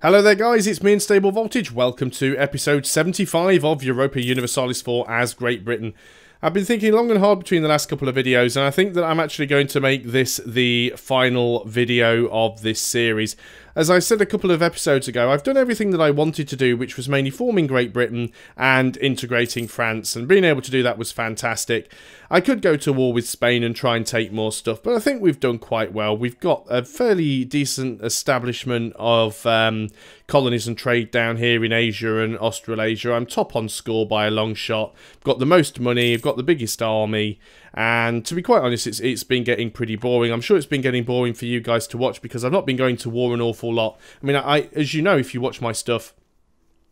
Hello there guys, it's me Unstable Voltage. Welcome to episode 75 of Europa Universalis IV as Great Britain. I've been thinking long and hard between the last couple of videos, and I think that I'm actually going to make this the final video of this series. As I said a couple of episodes ago, I've done everything that I wanted to do, which was mainly forming Great Britain and integrating France, and being able to do that was fantastic. I could go to war with Spain and try and take more stuff, but I think we've done quite well. We've got a fairly decent establishment of colonies and trade down here in Asia and Australasia. I'm top on score by a long shot. I've got the most money, I've got the biggest army, and to be quite honest, it's been getting pretty boring. I'm sure it's been getting boring for you guys to watch because I've not been going to war an awful lot. I mean, as you know, if you watch my stuff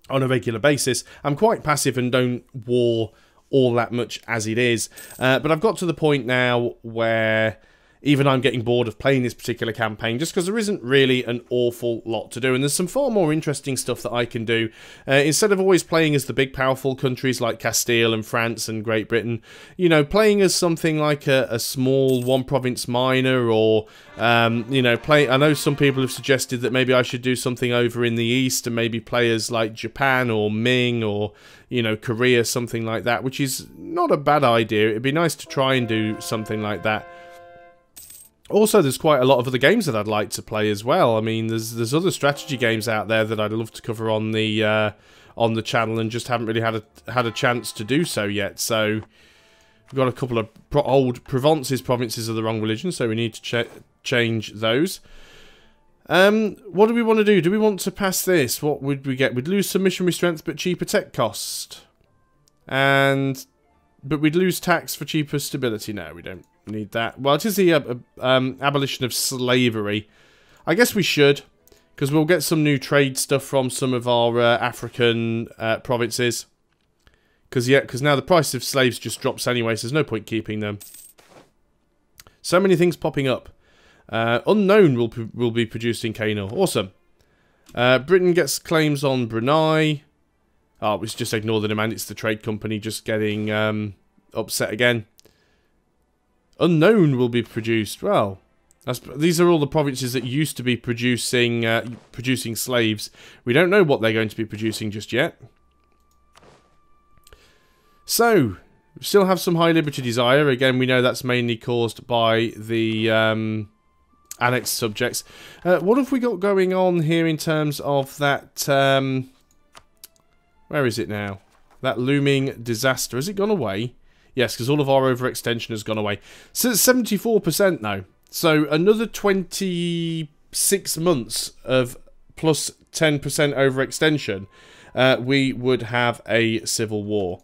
on a regular basis, I'm quite passive and don't war all that much as it is. But I've got to the point now where even I'm getting bored of playing this particular campaign just because there isn't really an awful lot to do, and there's some far more interesting stuff that I can do. Instead of always playing as the big powerful countries like Castile and France and Great Britain, you know, playing as something like a small one province minor, or you know, I know some people have suggested that maybe I should do something over in the east and maybe play as like Japan or Ming or, you know, Korea, something like that, which is not a bad idea. It'd be nice to try and do something like that. Also, there's quite a lot of other games that I'd like to play as well. I mean, there's other strategy games out there that I'd love to cover on the channel, and just haven't really had a chance to do so yet. So we've got a couple of old provinces. Provinces are the wrong religion, so we need to change those. What do we want to do? Do we want to pass this? What would we get? We'd lose some missionary strength, but cheaper tech cost, but we'd lose tax for cheaper stability. No, we don't need that. Well, it is the abolition of slavery. I guess we should, because we'll get some new trade stuff from some of our African provinces. Because now the price of slaves just drops anyway, so there's no point keeping them. So many things popping up. Unknown will be producing cane ore. Awesome. Britain gets claims on Brunei. Oh, let's just ignore the demand. It's the trade company just getting upset again. Unknown will be produced. Well, these are all the provinces that used to be producing slaves. We don't know what they're going to be producing just yet. So, we still have some high liberty desire. Again, we know that's mainly caused by the annexed subjects. What have we got going on here in terms of that? Where is it now? That looming disaster. Has it gone away? Yes, because all of our overextension has gone away. So it's 74% now. So another 26 months of plus 10% overextension, we would have a civil war.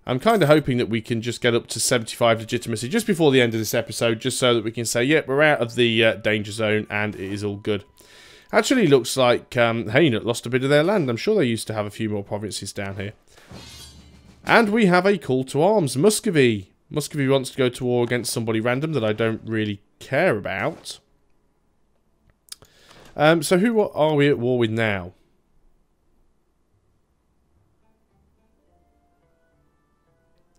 I'm kind of hoping that we can just get up to 75 legitimacy just before the end of this episode, just so that we can say, yep, we're out of the danger zone and it is all good. Actually looks like Hainaut lost a bit of their land. I'm sure they used to have a few more provinces down here. And we have a call to arms. Muscovy. Muscovy wants to go to war against somebody random that I don't really care about. So who are we at war with now?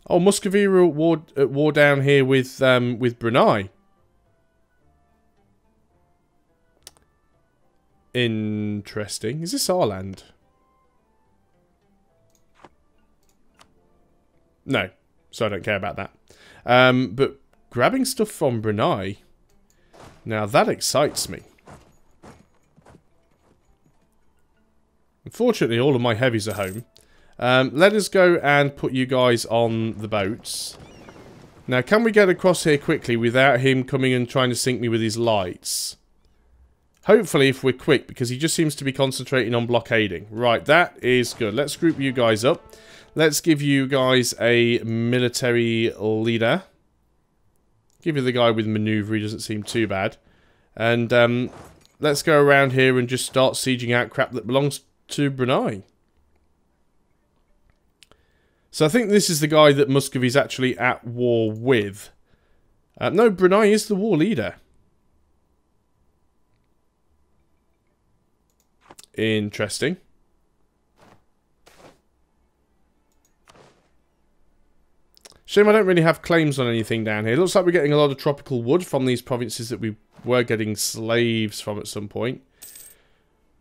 Oh, Muscovy are at war down here with Brunei. Interesting. Is this our land? No, so I don't care about that. But grabbing stuff from Brunei, now that excites me. Unfortunately, all of my heavies are home. Let us go and put you guys on the boats. Now, can we get across here quickly without him coming and trying to sink me with his lights? Hopefully, if we're quick, because he just seems to be concentrating on blockading. Right, that is good. Let's group you guys up. Let's give you guys a military leader. Give you the guy with maneuver. He doesn't seem too bad. And let's go around here and just start sieging out crap that belongs to Brunei. So I think this is the guy that Muscovy's actually at war with. No, Brunei is the war leader. Interesting. Shame I don't really have claims on anything down here. Looks like we're getting a lot of tropical wood from these provinces that we were getting slaves from at some point.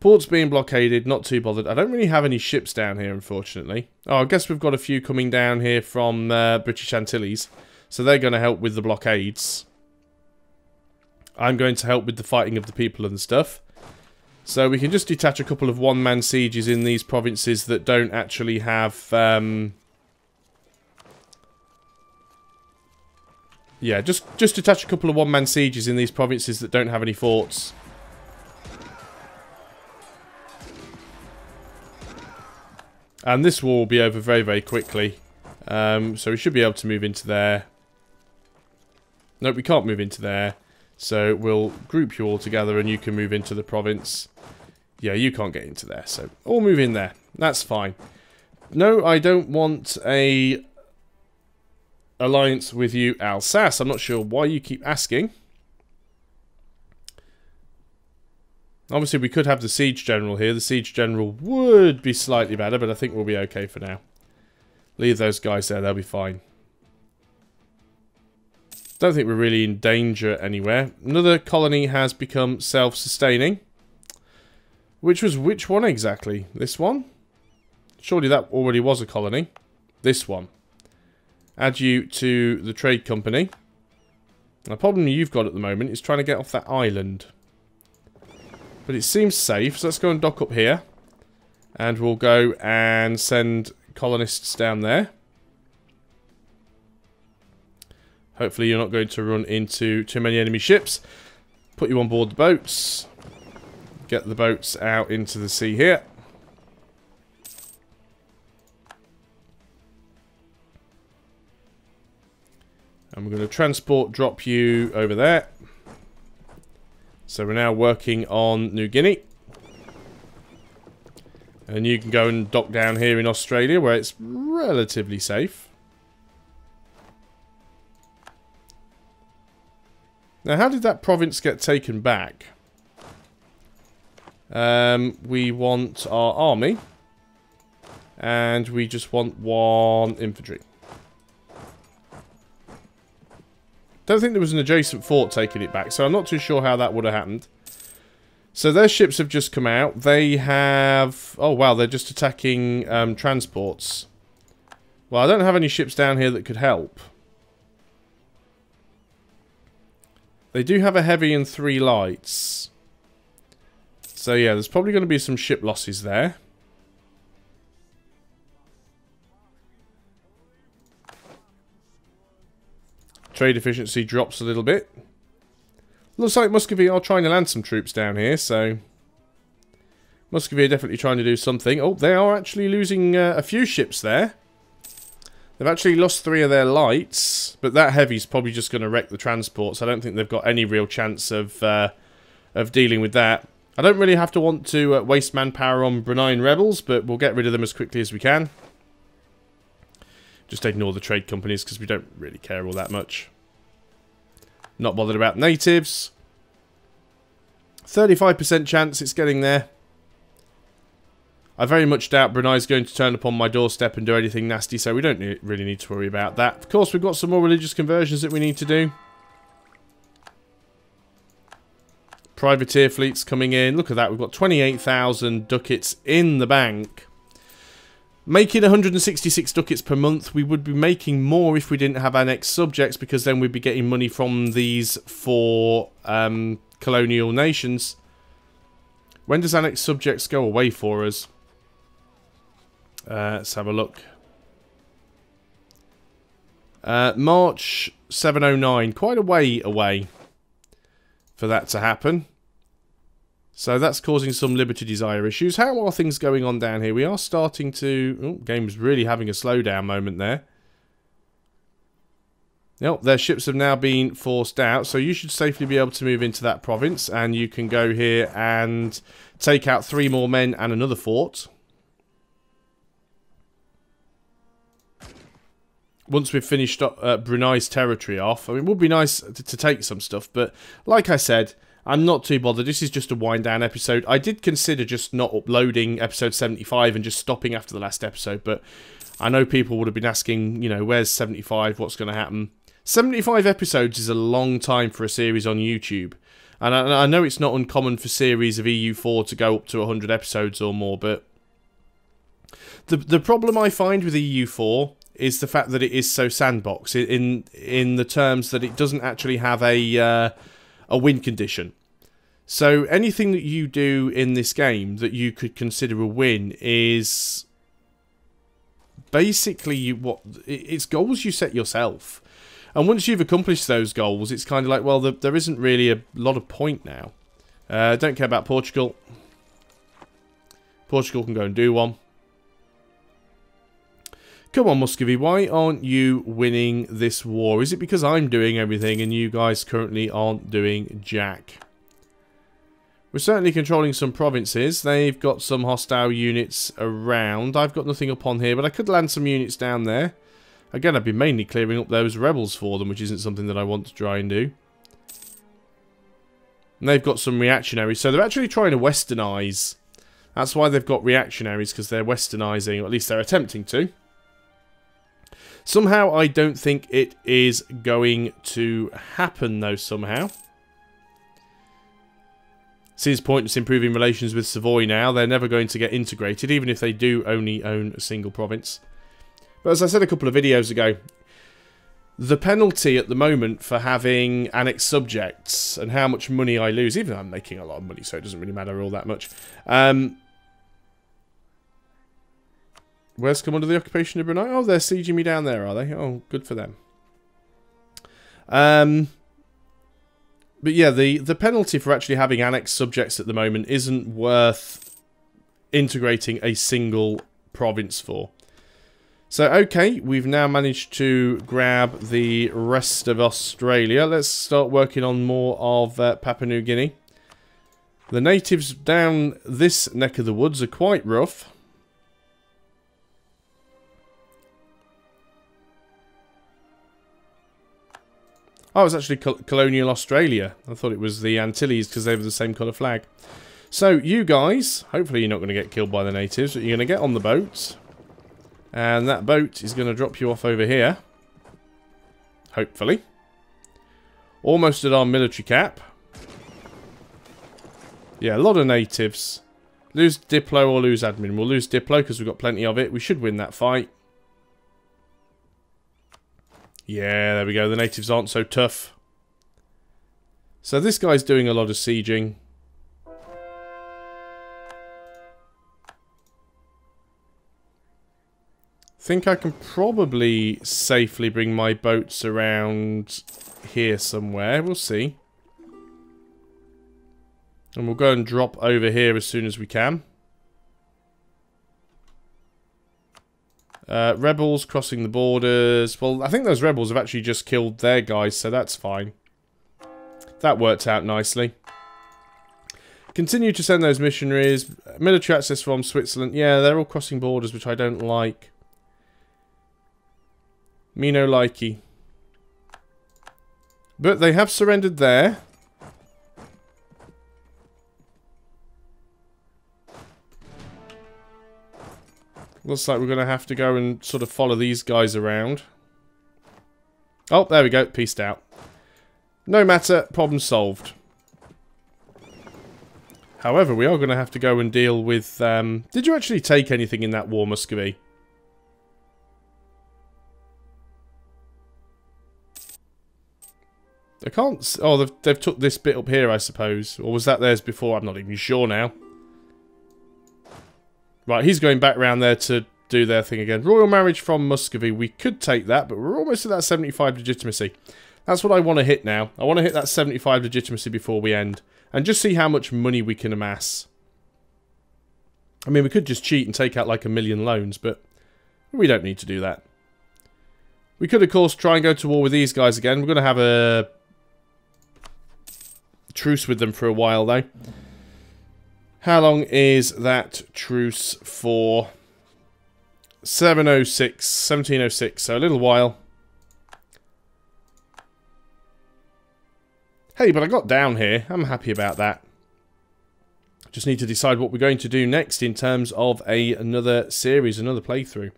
Port's being blockaded, not too bothered. I don't really have any ships down here, unfortunately. Oh, I guess we've got a few coming down here from British Antilles. So they're going to help with the blockades. I'm going to help with the fighting of the people and stuff. So we can just detach a couple of one-man sieges in these provinces that don't actually have... yeah, just detach a couple of one-man sieges in these provinces that don't have any forts. And this war will be over very, very quickly. So we should be able to move into there. Nope, we can't move into there. So we'll group you all together and you can move into the province. Yeah, you can't get into there. So all move in there. That's fine. No, I don't want a alliance with you, Alsace. I'm not sure why you keep asking. Obviously, we could have the Siege General here. The Siege General would be slightly better, but I think we'll be okay for now. Leave those guys there. They'll be fine. Don't think we're really in danger anywhere. Another colony has become self-sustaining. Which one exactly? This one? Surely that already was a colony. This one. Add you to the trade company. The problem you've got at the moment is trying to get off that island. But it seems safe, so let's go and dock up here. And we'll go and send colonists down there. Hopefully you're not going to run into too many enemy ships. Put you on board the boats. Get the boats out into the sea here. And we're going to transport drop you over there. So we're now working on New Guinea. And you can go and dock down here in Australia where it's relatively safe. Now, how did that province get taken back? We want our army. And we just want 1 infantry. Don't think there was an adjacent fort taking it back, so I'm not too sure how that would have happened. So their ships have just come out. They have... oh, wow, they're just attacking transports. Well, I don't have any ships down here that could help. They do have a heavy and 3 lights. So, yeah, there's probably going to be some ship losses there. Trade efficiency drops a little bit. Looks like Muscovy are trying to land some troops down here, so... Muscovy are definitely trying to do something. Oh, they are actually losing a few ships there. They've actually lost 3 of their lights, but that heavy's probably just going to wreck the transports. I don't think they've got any real chance of dealing with that. I don't really have to want to waste manpower on Bruneian rebels, but we'll get rid of them as quickly as we can. Just ignore the trade companies because we don't really care all that much. Not bothered about natives. 35% chance it's getting there. I very much doubt Brunei's going to turn up on my doorstep and do anything nasty, so we don't really need to worry about that. Of course, we've got some more religious conversions that we need to do. Privateer fleets coming in. Look at that. We've got 28,000 ducats in the bank. Making 166 ducats per month. We would be making more if we didn't have annexed subjects, because then we'd be getting money from these 4 colonial nations. When does annexed subjects go away for us? Let's have a look. March 709. Quite a way away for that to happen. So that's causing some Liberty Desire issues. How are things going on down here? We are starting to... oh, game's really having a slowdown moment there. Yep, their ships have now been forced out, so you should safely be able to move into that province, and you can go here and take out 3 more men and another fort. Once we've finished Brunei's territory off. I mean, it would be nice to take some stuff, but like I said, I'm not too bothered. This is just a wind-down episode. I did consider just not uploading episode 75 and just stopping after the last episode, but I know people would have been asking, you know, where's 75? What's going to happen? 75 episodes is a long time for a series on YouTube. And I know it's not uncommon for series of EU4 to go up to 100 episodes or more, but the problem I find with EU4 is the fact that it is so sandbox in the terms that it doesn't actually have a win condition. So anything that you do in this game that you could consider a win is basically it's goals you set yourself. And once you've accomplished those goals, it's kind of like, well, there isn't really a lot of point now. Don't care about Portugal. Portugal can go and do one. Come on, Muscovy, why aren't you winning this war? Is it because I'm doing everything and you guys currently aren't doing jack? We're certainly controlling some provinces. They've got some hostile units around. I've got nothing up on here, but I could land some units down there. Again, I've been mainly clearing up those rebels for them, which isn't something that I want to try and do. And they've got some reactionaries, so they're actually trying to westernise. That's why they've got reactionaries, because they're westernising, or at least they're attempting to. Somehow, I don't think it is going to happen, though, somehow. Seems pointless improving relations with Savoy now. They're never going to get integrated, even if they do only own a single province. But as I said a couple of videos ago, the penalty at the moment for having annexed subjects and how much money I lose, even though I'm making a lot of money, so it doesn't really matter all that much. Where's come under the occupation of Brunei? Oh, they're sieging me down there, are they? Oh, good for them. But yeah, the penalty for actually having annexed subjects at the moment isn't worth integrating a single province for. So, okay, we've now managed to grab the rest of Australia. Let's start working on more of Papua New Guinea. The natives down this neck of the woods are quite rough. Oh, it's actually colonial Australia. I thought it was the Antilles because they have the same colour flag. So, you guys, hopefully you're not going to get killed by the natives, but you're going to get on the boat. And that boat is going to drop you off over here. Hopefully. Almost at our military cap. Yeah, a lot of natives. Lose Diplo or lose admin. We'll lose Diplo because we've got plenty of it. We should win that fight. Yeah, there we go. The natives aren't so tough. So this guy's doing a lot of sieging. Think I can probably safely bring my boats around here somewhere. We'll see. And we'll go and drop over here as soon as we can. Rebels crossing the borders. Well, I think those rebels have actually just killed their guys, so that's fine. That worked out nicely. Continue to send those missionaries. Military access from Switzerland. Yeah, they're all crossing borders, which I don't like. Me no likey. But they have surrendered there. Looks like we're going to have to go and sort of follow these guys around. Oh, there we go. Peaced out. No matter. Problem solved. However, we are going to have to go and deal with... did you actually take anything in that war, Muscovy? I can't... Oh, they've took this bit up here, I suppose. Or was that theirs before? I'm not even sure now. Right, he's going back round there to do their thing again. Royal marriage from Muscovy. We could take that, but we're almost at that 75 legitimacy. That's what I want to hit now. I want to hit that 75 legitimacy before we end. And just see how much money we can amass. I mean, we could just cheat and take out like 1 million loans, but we don't need to do that. We could, of course, try and go to war with these guys again. We're going to have a truce with them for a while, though. How long is that truce for? 1706, so a little while. Hey, but I got down here. I'm happy about that. Just need to decide what we're going to do next in terms of another series, another playthrough.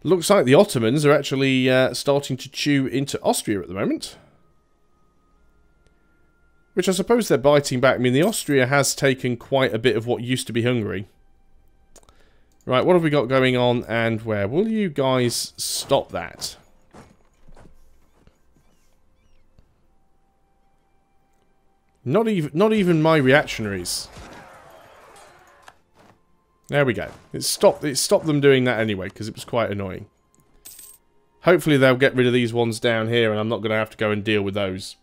Looks like the Ottomans are actually starting to chew into Austria at the moment. Which I suppose they're biting back. I mean, the Austria has taken quite a bit of what used to be Hungary. Right, what have we got going on and where? Will you guys stop that? Not even my reactionaries. There we go. It stopped them doing that anyway, because it was quite annoying. Hopefully they'll get rid of these ones down here, and I'm not going to have to go and deal with those.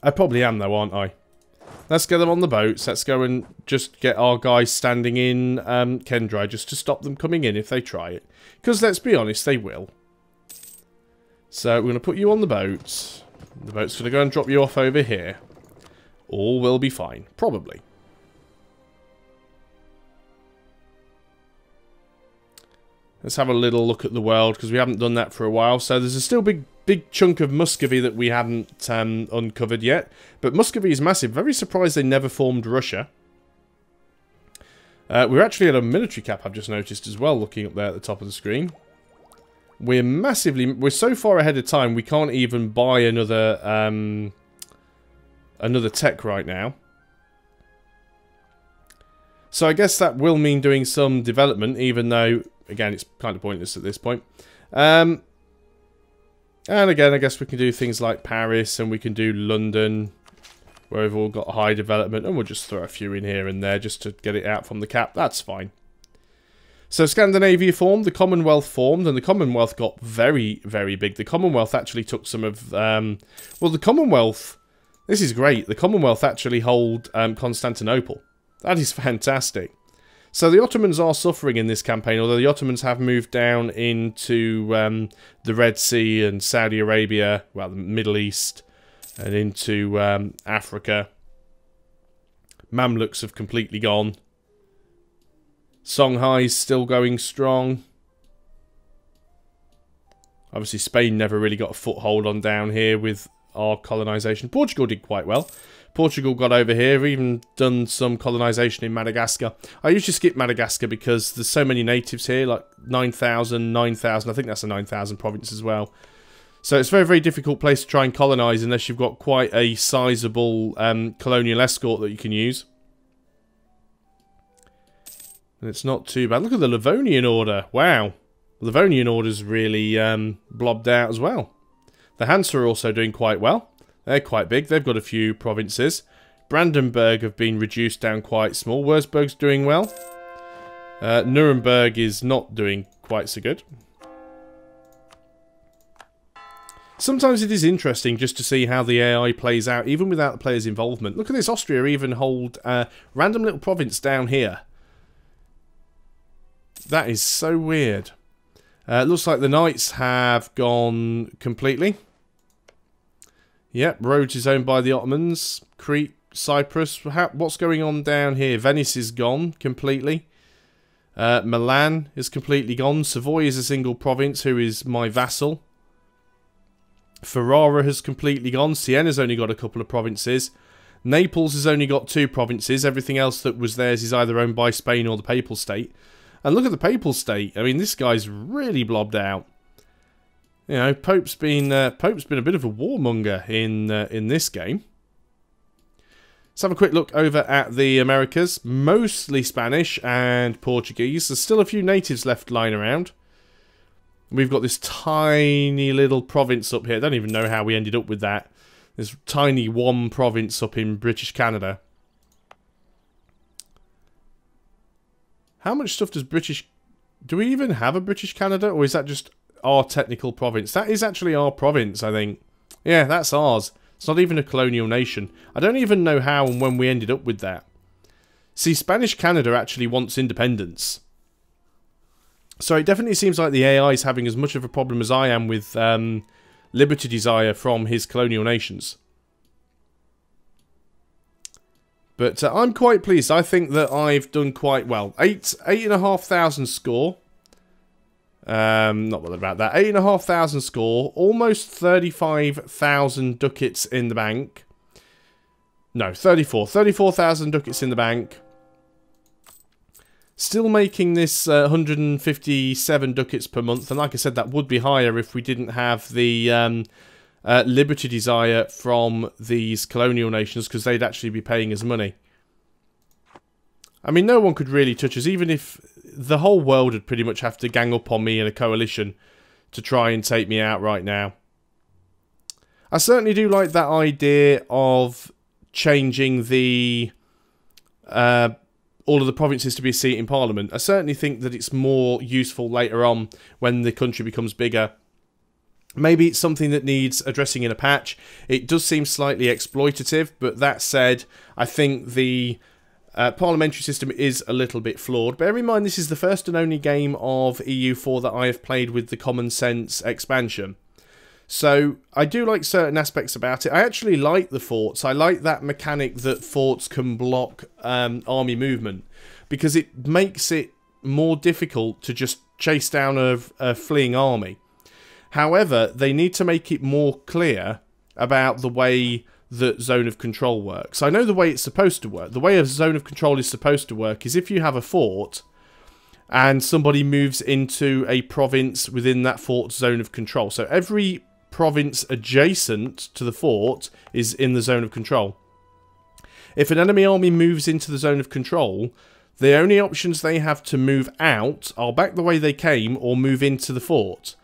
I probably am, though, aren't I? Let's get them on the boats. Let's go and just get our guys standing in Kendrai, just to stop them coming in if they try it. Because, let's be honest, they will. So, we're going to put you on the boat. The boat's going to go and drop you off over here. All will be fine. Probably. Let's have a little look at the world, because we haven't done that for a while. So there's a still big chunk of Muscovy that we haven't uncovered yet. But Muscovy is massive. Very surprised they never formed Russia. We're actually at a military cap, I've just noticed as well, looking up there at the top of the screen. We're so far ahead of time, we can't even buy another tech right now. So I guess that will mean doing some development, even though, again, it's kind of pointless at this point. And again, I guess we can do things like Paris, and we can do London, where we've all got high development, and we'll just throw a few in here and there just to get it out from the cap. That's fine. So Scandinavia formed, the Commonwealth formed, and the Commonwealth got very, very big. The Commonwealth actually took some of... well, the Commonwealth... This is great. The Commonwealth actually hold Constantinople. That is fantastic. So the Ottomans are suffering in this campaign, although the Ottomans have moved down into the Red Sea and Saudi Arabia, well, the Middle East, and into Africa. Mamluks have completely gone. Songhai's still going strong. Obviously, Spain never really got a foothold on down here with our colonisation. Portugal did quite well. Portugal got over here. We've even done some colonisation in Madagascar. I usually skip Madagascar because there's so many natives here, like 9,000. I think that's a 9,000 province as well. So it's a very, very difficult place to try and colonise unless you've got quite a sizable colonial escort that you can use. And it's not too bad. Look at the Livonian Order. Wow. The Livonian Order's really blobbed out as well. The Hansa are also doing quite well. They're quite big. They've got a few provinces. Brandenburg have been reduced down quite small. Würzburg's doing well. Nuremberg is not doing quite so good. Sometimes it is interesting just to see how the AI plays out, even without the player's involvement. Look at this. Austria even hold a random little province down here. That is so weird. It looks like the Knights have gone completely. Yep, Rhodes is owned by the Ottomans. Crete, Cyprus. What's going on down here? Venice is gone completely. Milan is completely gone. Savoy is a single province who is my vassal. Ferrara has completely gone. Siena's only got a couple of provinces. Naples has only got 2 provinces. Everything else that was theirs is either owned by Spain or the Papal State. And look at the Papal State. I mean, this guy's really blobbed out. You know, Pope's been a bit of a warmonger in this game. Let's have a quick look over at the Americas. Mostly Spanish and Portuguese. There's still a few natives left lying around. We've got this tiny little province up here. I don't even know how we ended up with that. This tiny one province up in British Canada. How much stuff does British... Do we even have a British Canada? Or is that just our technical province? That is actually our province, I think. Yeah, that's ours. It's not even a colonial nation. I don't even know how and when we ended up with that. See, Spanish Canada actually wants independence. So it definitely seems like the AI is having as much of a problem as I am with liberty desire from his colonial nations. But I'm quite pleased. I think that I've done quite well. 8,500 score. Not bothered about that. 8,500 score. Almost 35,000 ducats in the bank. No, 34,000 ducats in the bank. Still making this 157 ducats per month. And like I said, that would be higher if we didn't have the liberty desire from these colonial nations, because they'd actually be paying us money. I mean, no one could really touch us, even if the whole world would pretty much have to gang up on me in a coalition to try and take me out right now. I certainly do like that idea of changing the all of the provinces to be a seat in Parliament. I certainly think that it's more useful later on when the country becomes bigger. Maybe it's something that needs addressing in a patch. It does seem slightly exploitative, but that said, I think the parliamentary system is a little bit flawed. Bear in mind, this is the first and only game of EU4 that I have played with the Common Sense expansion. So I do like certain aspects about it. I actually like the forts. I like that mechanic that forts can block army movement, because it makes it more difficult to just chase down a fleeing army. However, they need to make it more clear about the way that zone of control works. I know the way it's supposed to work. The way a zone of control is supposed to work is if you have a fort and somebody moves into a province within that fort's zone of control. So every province adjacent to the fort is in the zone of control. If an enemy army moves into the zone of control, the only options they have to move out are back the way they came or move into the fort.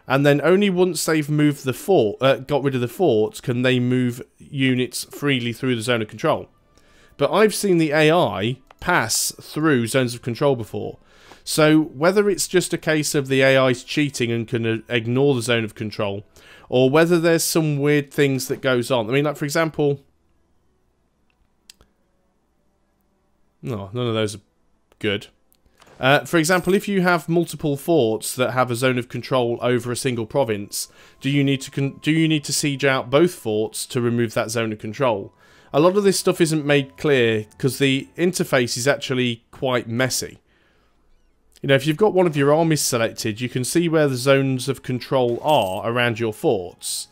And then only once they've moved the fort, got rid of the fort, can they move units freely through the zone of control. But I've seen the AI pass through zones of control before. So whether it's just a case of the AI's cheating and can ignore the zone of control, or whether there's some weird things that goes on. I mean, like, for example... No, none of those are good. For example, if you have multiple forts that have a zone of control over a single province, do you need to siege out both forts to remove that zone of control? A lot of this stuff isn't made clear because the interface is actually quite messy. You know, if you've got one of your armies selected, you can see where the zones of control are around your forts.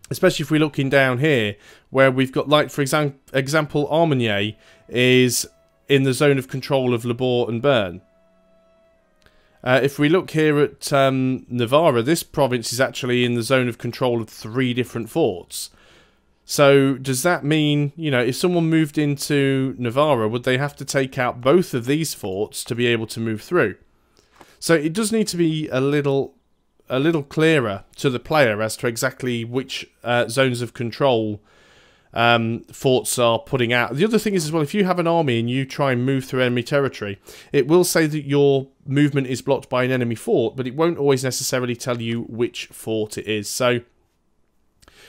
Especially if we're looking down here, where we've got, like, for example, Armagnac is in the zone of control of Labor and Bern. If we look here at Navarra, this province is actually in the zone of control of 3 different forts. So does that mean, you know, if someone moved into Navarra, would they have to take out both of these forts to be able to move through? So it does need to be a little clearer to the player as to exactly which zones of control forts are putting out. The other thing is as well, if you have an army and you try and move through enemy territory, it will say that your movement is blocked by an enemy fort, but it won't always necessarily tell you which fort it is. So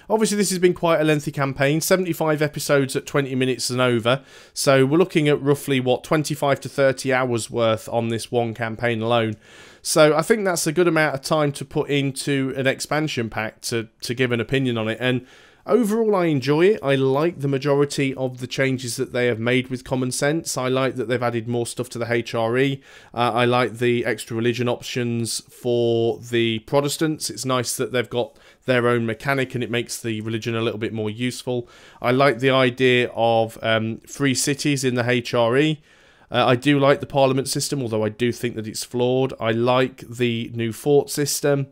obviously this has been quite a lengthy campaign, 75 episodes at 20 minutes and over, so we're looking at roughly, what, 25 to 30 hours worth on this one campaign alone. So I think that's a good amount of time to put into an expansion pack to give an opinion on it, and overall I enjoy it. I like the majority of the changes that they have made with Common Sense. I like that they've added more stuff to the HRE. I like the extra religion options for the Protestants. It's nice that they've got their own mechanic and it makes the religion a little bit more useful. I like the idea of free cities in the HRE. I do like the parliament system, although I do think that it's flawed. I like the new fort system.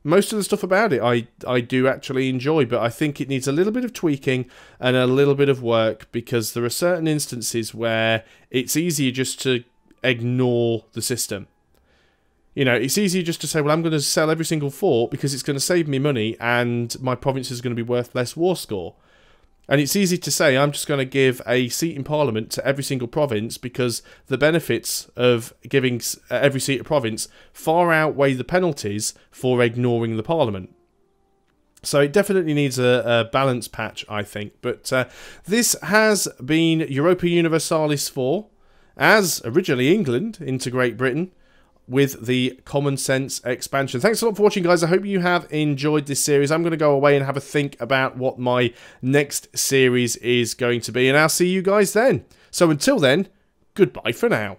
Most of the stuff about it I do actually enjoy, but I think it needs a little bit of tweaking and a little bit of work, because there are certain instances where it's easier just to ignore the system. You know, it's easier just to say, well, I'm going to sell every single fort because it's going to save me money and my province is going to be worth less war score. And it's easy to say, I'm just going to give a seat in Parliament to every single province because the benefits of giving every seat a province far outweigh the penalties for ignoring the Parliament. So it definitely needs a balance patch, I think. But this has been Europa Universalis IV, as originally England into Great Britain, with the Common Sense expansion. Thanks a lot for watching, guys. I hope you have enjoyed this series. I'm going to go away and have a think about what my next series is going to be, and I'll see you guys then. So until then, goodbye for now.